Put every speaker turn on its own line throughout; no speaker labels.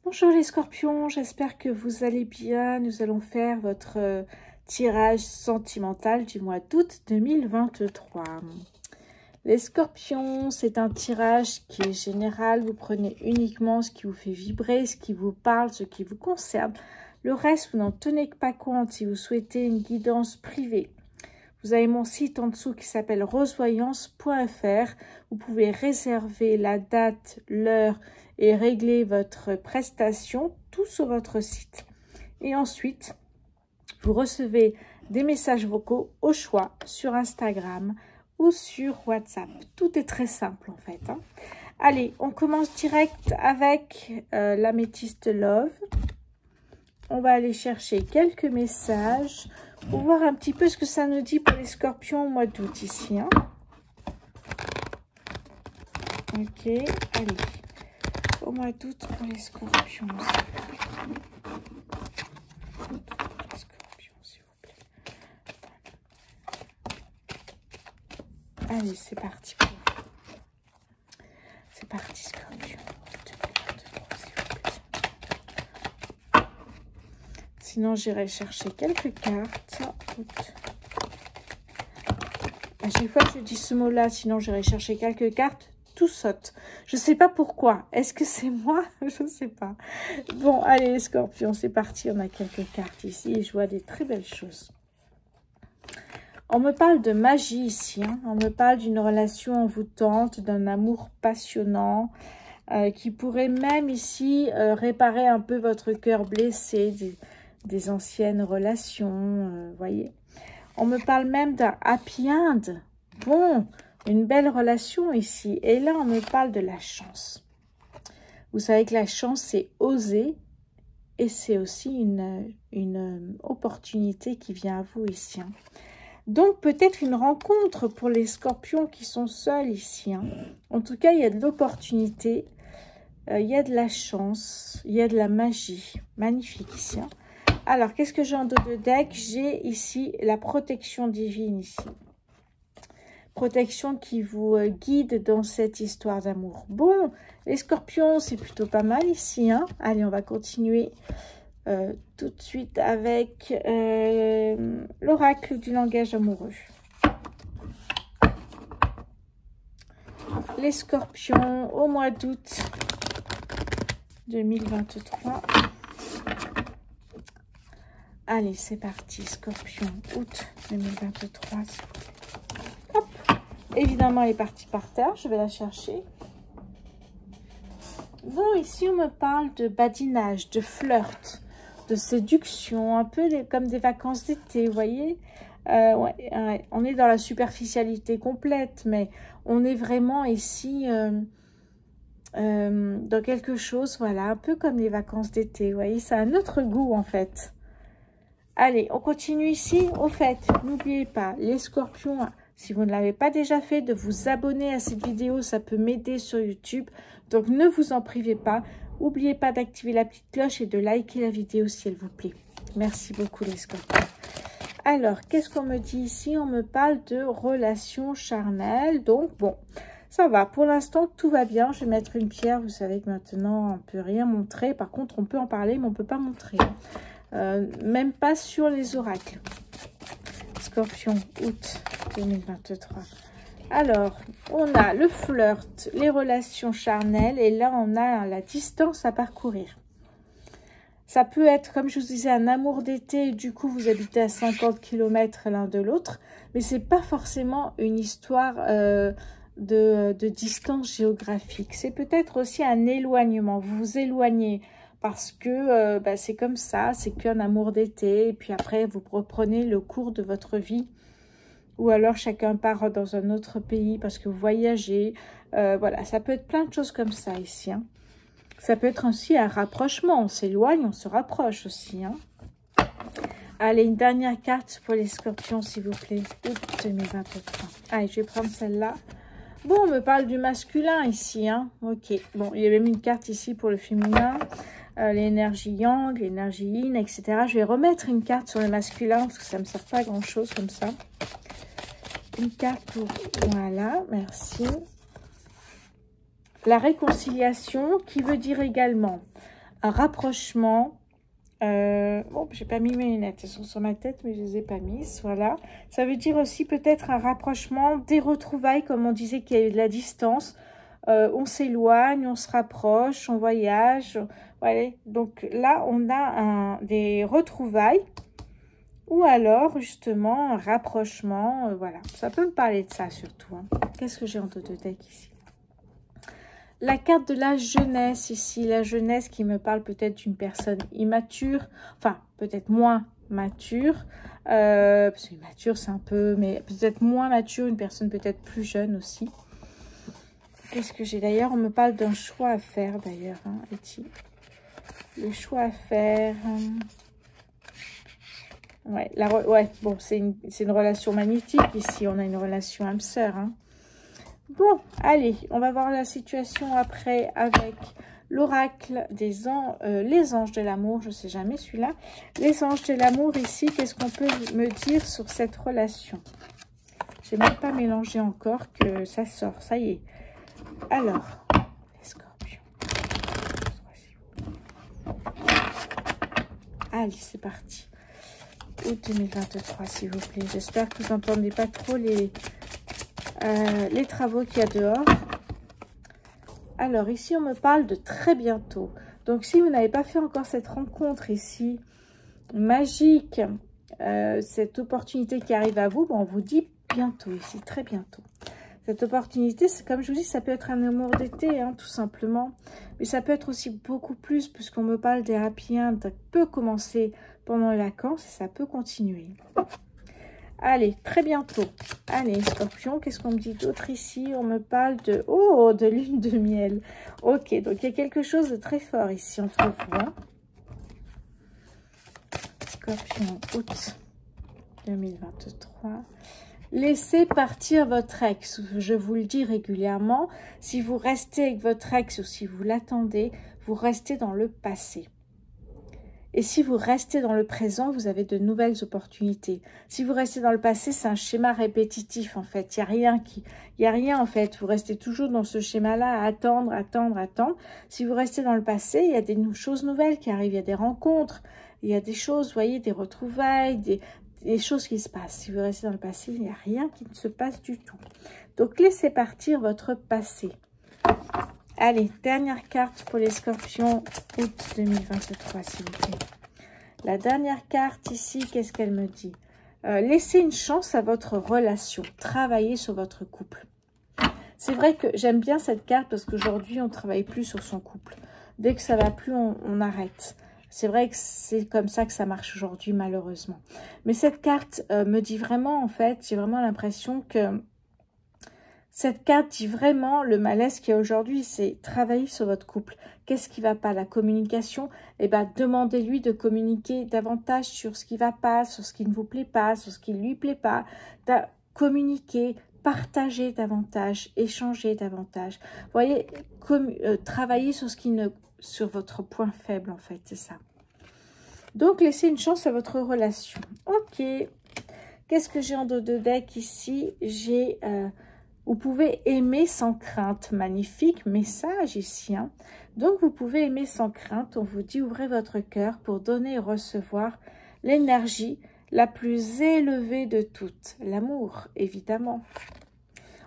Bonjour les scorpions, j'espère que vous allez bien. Nous allons faire votre tirage sentimental du mois d'août 2023. Les scorpions, c'est un tirage qui est général. Vous prenez uniquement ce qui vous fait vibrer, ce qui vous parle, ce qui vous concerne. Le reste, vous n'en tenez pas compte si vous souhaitez une guidance privée. Vous avez mon site en dessous qui s'appelle rosevoyance.fr. Vous pouvez réserver la date, l'heure et régler votre prestation, tout sur votre site. Et ensuite, vous recevez des messages vocaux au choix sur Instagram ou sur WhatsApp. Tout est très simple en fait. Allez, on commence direct avec l'améthyste Love. On va aller chercher quelques messages pour voir un petit peu ce que ça nous dit pour les scorpions au mois d'août ici. Ok, allez. Au mois d'août pour les scorpions. Allez, c'est parti pour vous. C'est parti, scorpion. 2023, s'il vous plaît. Sinon, j'irai chercher quelques cartes. À chaque fois que je dis ce mot-là, sinon j'irai chercher quelques cartes, tout saute. Je ne sais pas pourquoi. Est-ce que c'est moi? Je ne sais pas. Bon, allez, les scorpions, c'est parti. On a quelques cartes ici et je vois des très belles choses. On me parle de magie ici. On me parle d'une relation envoûtante, d'un amour passionnant qui pourrait même ici réparer un peu votre cœur blessé des anciennes relations. Voyez. On me parle même d'un happy end. Bon, une belle relation ici. Et là, on me parle de la chance. Vous savez que la chance, c'est oser. Et c'est aussi une opportunité qui vient à vous ici. Donc, peut-être une rencontre pour les scorpions qui sont seuls ici. En tout cas, il y a de l'opportunité. Il y a de la chance. Il y a de la magie. Magnifique ici. Alors, qu'est-ce que j'ai en dos de deck? J'ai ici la protection divine ici. Protection qui vous guide dans cette histoire d'amour. Bon, les scorpions, c'est plutôt pas mal ici. Allez, on va continuer tout de suite avec l'oracle du langage amoureux. Les scorpions au mois d'août 2023. Allez, c'est parti, scorpion, août 2023. Hop. Évidemment, elle est partie par terre. Je vais la chercher. Bon, ici, on me parle de badinage, de flirt, de séduction, un peu comme des vacances d'été, vous voyez. Ouais, on est dans la superficialité complète, mais on est vraiment ici dans quelque chose, voilà, un peu comme les vacances d'été, vous voyez. C'est un autre goût, en fait. Allez, on continue ici. Au fait, n'oubliez pas, les scorpions, si vous ne l'avez pas déjà fait, de vous abonner à cette vidéo, ça peut m'aider sur YouTube. Donc, ne vous en privez pas. N'oubliez pas d'activer la petite cloche et de liker la vidéo si elle vous plaît. Merci beaucoup les scorpions. Alors, qu'est-ce qu'on me dit ici? On me parle de relations charnelles. Donc, bon, ça va. Pour l'instant, tout va bien. Je vais mettre une pierre. Vous savez que maintenant, on ne peut rien montrer. Par contre, on peut en parler, mais on ne peut pas montrer. Même pas sur les oracles. Scorpion, août 2023. Alors, on a le flirt, les relations charnelles, et là, on a la distance à parcourir. Ça peut être, comme je vous disais, un amour d'été, du coup, vous habitez à 50 km l'un de l'autre, mais c'est pas forcément une histoire de distance géographique. C'est peut-être aussi un éloignement. Vous vous éloignez parce que c'est comme ça, c'est qu'un amour d'été, et puis après, vous reprenez le cours de votre vie. Ou alors, chacun part dans un autre pays parce que vous voyagez. Voilà, ça peut être plein de choses comme ça ici. Ça peut être aussi un rapprochement. On s'éloigne, on se rapproche aussi. Allez, une dernière carte pour les scorpions, s'il vous plaît. Août 2023. Allez, je vais prendre celle-là. Bon, on me parle du masculin ici. Ok, bon, il y a même une carte ici pour le féminin. L'énergie yang, l'énergie yin, etc. Je vais remettre une carte sur le masculin parce que ça ne me sert pas à grand-chose comme ça. Une carte pour... Voilà, merci. La réconciliation qui veut dire également un rapprochement. Bon, j'ai pas mis mes lunettes, elles sont sur ma tête, mais je les ai pas mises, voilà. Ça veut dire aussi peut-être un rapprochement, des retrouvailles, comme on disait qu'il y a eu de la distance. On s'éloigne, on se rapproche, on voyage. Voilà. Donc là, on a des retrouvailles ou alors justement un rapprochement. Voilà, ça peut me parler de ça surtout. Hein. Qu'est-ce que j'ai en dos de deck ici? La carte de la jeunesse ici, la jeunesse qui me parle peut-être d'une personne immature, enfin peut-être moins mature, parce que mature c'est un peu, mais peut-être moins mature, une personne peut-être plus jeune aussi. Qu'est-ce que j'ai d'ailleurs? On me parle d'un choix à faire d'ailleurs, hein, ici. Le choix à faire. Ouais, ouais, bon, c'est une relation magnétique ici, on a une relation âme-sœur, hein. Bon, allez, on va voir la situation après avec l'oracle des anges, les anges de l'amour, je ne sais jamais celui-là. Les anges de l'amour ici, qu'est-ce qu'on peut me dire sur cette relation? Je n'ai même pas mélangé encore que ça sort, ça y est. Alors, les scorpions. Allez, c'est parti. Août 2023, s'il vous plaît. J'espère que vous n'entendez pas trop les travaux qu'il y a dehors. Alors ici on me parle de très bientôt, donc si vous n'avez pas fait encore cette rencontre ici magique, cette opportunité qui arrive à vous, bon, on vous dit bientôt ici, très bientôt. Cette opportunité, c'est comme je vous dis, ça peut être un amour d'été, hein, tout simplement, mais ça peut être aussi beaucoup plus, puisqu'on me parle des happy end, ça peut commencer pendant les vacances et ça peut continuer. Allez, très bientôt. Allez, scorpion, qu'est-ce qu'on me dit d'autre ici? On me parle de... Oh, de lune de miel. Ok, donc il y a quelque chose de très fort ici entre vous. Hein. Scorpion, août 2023. Laissez partir votre ex. Je vous le dis régulièrement. Si vous restez avec votre ex ou si vous l'attendez, vous restez dans le passé. Et si vous restez dans le présent, vous avez de nouvelles opportunités. Si vous restez dans le passé, c'est un schéma répétitif en fait. Il n'y a rien en fait. Vous restez toujours dans ce schéma-là à attendre, attendre, attendre. Si vous restez dans le passé, il y a des choses nouvelles qui arrivent. Il y a des rencontres, il y a des choses, vous voyez, des retrouvailles, des choses qui se passent. Si vous restez dans le passé, il n'y a rien qui ne se passe du tout. Donc laissez partir votre passé. Allez, dernière carte pour les scorpions, août 2023, s'il vous plaît. La dernière carte ici, qu'est-ce qu'elle me dit? Laissez une chance à votre relation. Travaillez sur votre couple. C'est vrai que j'aime bien cette carte parce qu'aujourd'hui, on ne travaille plus sur son couple. Dès que ça ne va plus, on arrête. C'est vrai que c'est comme ça que ça marche aujourd'hui, malheureusement. Mais cette carte me dit vraiment, en fait, j'ai vraiment l'impression que... Cette carte dit vraiment le malaise qu'il y a aujourd'hui, c'est travailler sur votre couple. Qu'est-ce qui ne va pas? La communication, eh ben, demandez-lui de communiquer davantage sur ce qui ne va pas, sur ce qui ne vous plaît pas, sur ce qui ne lui plaît pas. Communiquer, partager davantage, échanger davantage. Vous voyez, travailler sur sur votre point faible, en fait, c'est ça. Donc, laissez une chance à votre relation. Ok. Qu'est-ce que j'ai en dos de deck ici? J'ai... Vous pouvez aimer sans crainte. Magnifique message ici. Hein. Donc, vous pouvez aimer sans crainte. On vous dit, ouvrez votre cœur pour donner et recevoir l'énergie la plus élevée de toutes. L'amour, évidemment.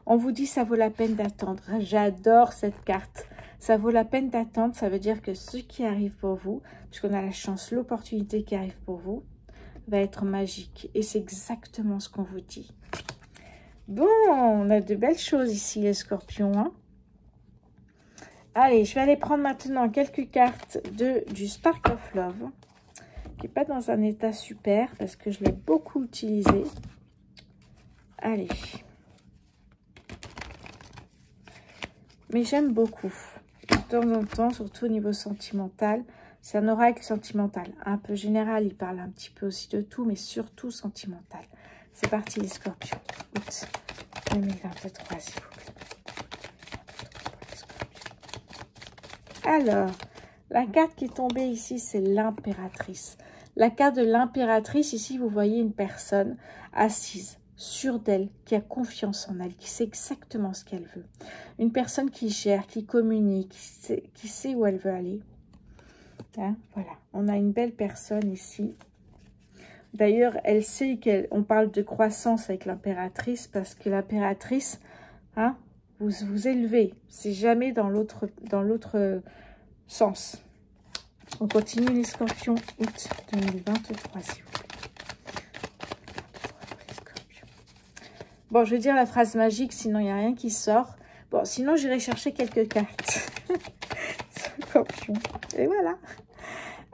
On vous dit, ça vaut la peine d'attendre. J'adore cette carte. Ça vaut la peine d'attendre. Ça veut dire que ce qui arrive pour vous, puisqu'on a la chance, l'opportunité qui arrive pour vous, va être magique. Et c'est exactement ce qu'on vous dit. Bon, on a de belles choses ici, les scorpions. Hein. Allez, je vais aller prendre maintenant quelques cartes du Spark of Love, qui n'est pas dans un état super, parce que je l'ai beaucoup utilisé. Allez. Mais j'aime beaucoup. De temps en temps, surtout au niveau sentimental. C'est un oracle sentimental. Un peu général, il parle un petit peu aussi de tout, mais surtout sentimental. C'est parti les scorpions. Août 2023, s'il vous plaît. Alors, la carte qui est tombée ici, c'est l'impératrice. La carte de l'impératrice, ici, vous voyez une personne assise, sûre d'elle, qui a confiance en elle, qui sait exactement ce qu'elle veut. Une personne qui gère, qui communique, qui sait où elle veut aller. Hein, voilà, on a une belle personne ici. D'ailleurs, elle sait qu'on parle de croissance avec l'impératrice parce que l'impératrice, hein, vous vous élevez. C'est jamais dans l'autre sens. On continue les scorpions, août 2023, s'il vous plaît. Bon, je vais dire la phrase magique, sinon il n'y a rien qui sort. Bon, sinon j'irai chercher quelques cartes. Scorpion. Et voilà.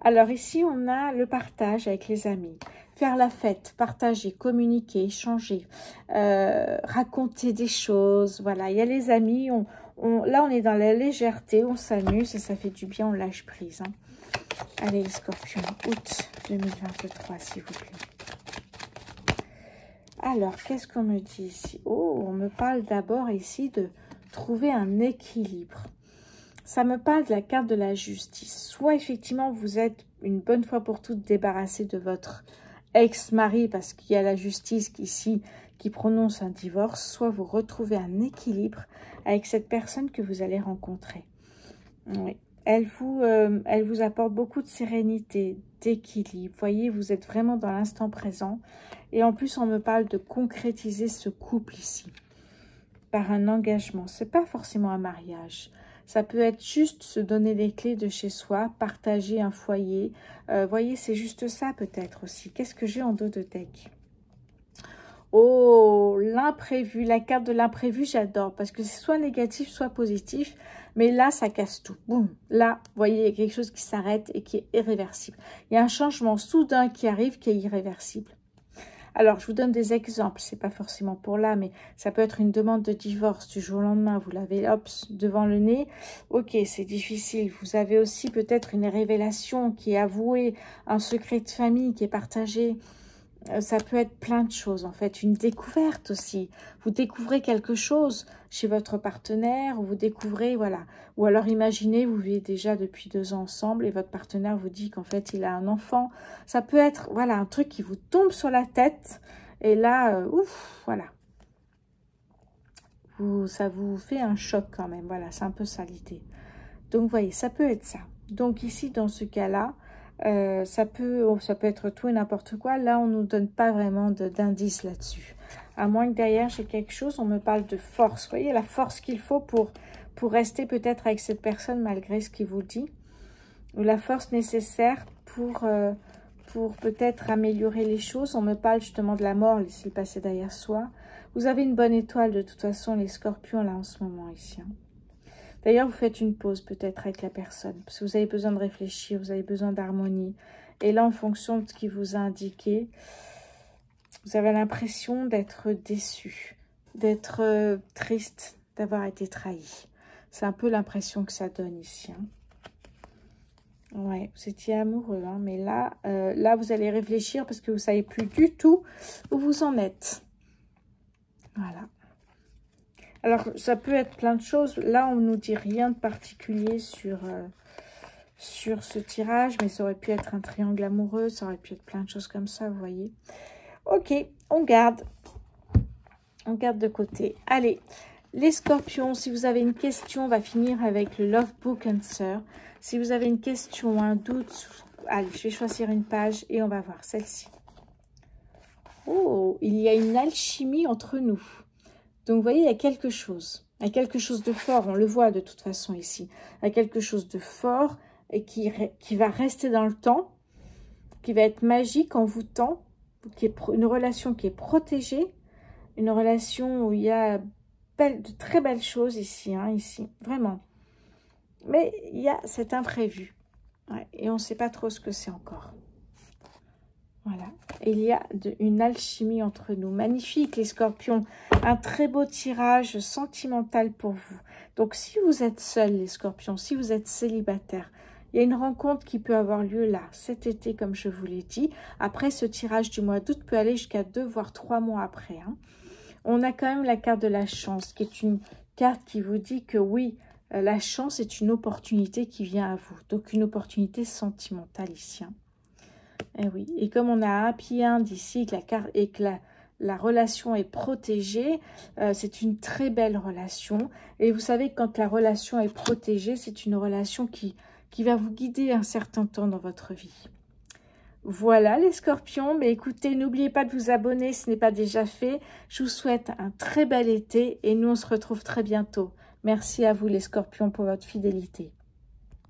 Alors ici, on a le partage avec les amis. Faire la fête, partager, communiquer, échanger, raconter des choses. Voilà, il y a les amis. Là, on est dans la légèreté, on s'amuse et ça fait du bien, on lâche prise. Hein. Allez, les scorpions, août 2023, s'il vous plaît. Alors, qu'est-ce qu'on me dit ici? Oh, on me parle d'abord ici de trouver un équilibre. Ça me parle de la carte de la justice. Soit effectivement, vous êtes une bonne fois pour toutes débarrassé de votre ex-mari parce qu'il y a la justice ici qui prononce un divorce. Soit vous retrouvez un équilibre avec cette personne que vous allez rencontrer. Oui. Elle vous apporte beaucoup de sérénité, d'équilibre. Vous voyez, vous êtes vraiment dans l'instant présent. Et en plus, on me parle de concrétiser ce couple ici par un engagement. Ce n'est pas forcément un mariage. Ça peut être juste se donner les clés de chez soi, partager un foyer. Voyez, c'est juste ça peut-être aussi. Qu'est-ce que j'ai en dos de deck? Oh, l'imprévu, la carte de l'imprévu, j'adore. Parce que c'est soit négatif, soit positif. Mais là, ça casse tout. Boum. Là, vous voyez, il y a quelque chose qui s'arrête et qui est irréversible. Il y a un changement soudain qui arrive qui est irréversible. Alors, je vous donne des exemples. C'est pas forcément pour là, mais ça peut être une demande de divorce du jour au lendemain. Vous l'avez, hop, devant le nez. Ok, c'est difficile. Vous avez aussi peut-être une révélation qui est avouée, un secret de famille qui est partagé. Ça peut être plein de choses, en fait. Une découverte aussi. Vous découvrez quelque chose chez votre partenaire, vous découvrez, voilà. Ou alors, imaginez, vous vivez déjà depuis 2 ans ensemble et votre partenaire vous dit qu'en fait, il a un enfant. Ça peut être, voilà, un truc qui vous tombe sur la tête. Et là, ouf, voilà. Ça vous fait un choc quand même. Voilà, c'est un peu ça l'idée. Donc, vous voyez, ça peut être ça. Donc, ici, dans ce cas-là, ça peut être tout et n'importe quoi. Là, on ne nous donne pas vraiment d'indices là-dessus. À moins que derrière, j'ai quelque chose, on me parle de force. Vous voyez, la force qu'il faut pour rester peut-être avec cette personne malgré ce qu'il vous dit. Ou la force nécessaire pour peut-être améliorer les choses. On me parle justement de la mort, s'il passait derrière soi. Vous avez une bonne étoile de toute façon, les scorpions, là, en ce moment, ici. Hein. D'ailleurs, vous faites une pause peut-être avec la personne, parce que vous avez besoin de réfléchir, vous avez besoin d'harmonie. Et là, en fonction de ce qui vous a indiqué, vous avez l'impression d'être déçu, d'être triste, d'avoir été trahi. C'est un peu l'impression que ça donne ici. Hein. Ouais, vous étiez amoureux, hein, mais là, vous allez réfléchir parce que vous ne savez plus du tout où vous en êtes. Voilà. Alors, ça peut être plein de choses. Là, on ne nous dit rien de particulier sur ce tirage, mais ça aurait pu être un triangle amoureux, ça aurait pu être plein de choses comme ça, vous voyez. Ok, on garde. On garde de côté. Allez, les scorpions, si vous avez une question, on va finir avec le Love Book Answer. Si vous avez une question, un doute, allez, je vais choisir une page et on va voir celle-ci. Oh, il y a une alchimie entre nous. Donc, vous voyez, il y a quelque chose. Il y a quelque chose de fort, on le voit de toute façon ici. Il y a quelque chose de fort et qui va rester dans le temps, qui va être magique, envoûtant, qui est une relation qui est protégée, une relation où il y a de très belles choses ici, hein, ici, vraiment. Mais il y a cet imprévu. Ouais, et on ne sait pas trop ce que c'est encore. Voilà, il y a une alchimie entre nous. Magnifique les scorpions, un très beau tirage sentimental pour vous. Donc si vous êtes seuls les scorpions, si vous êtes célibataire, il y a une rencontre qui peut avoir lieu là, cet été comme je vous l'ai dit. Après ce tirage du mois d'août peut aller jusqu'à 2 voire 3 mois après. Hein. On a quand même la carte de la chance qui est une carte qui vous dit que oui, la chance est une opportunité qui vient à vous. Donc une opportunité sentimentale ici. Hein. Et oui, et comme on a un happy end ici et que la relation est protégée, c'est une très belle relation. Et vous savez, quand la relation est protégée, c'est une relation qui qui va vous guider un certain temps dans votre vie. Voilà les scorpions, mais écoutez, n'oubliez pas de vous abonner si ce n'est pas déjà fait. Je vous souhaite un très bel été et nous on se retrouve très bientôt. Merci à vous les scorpions pour votre fidélité.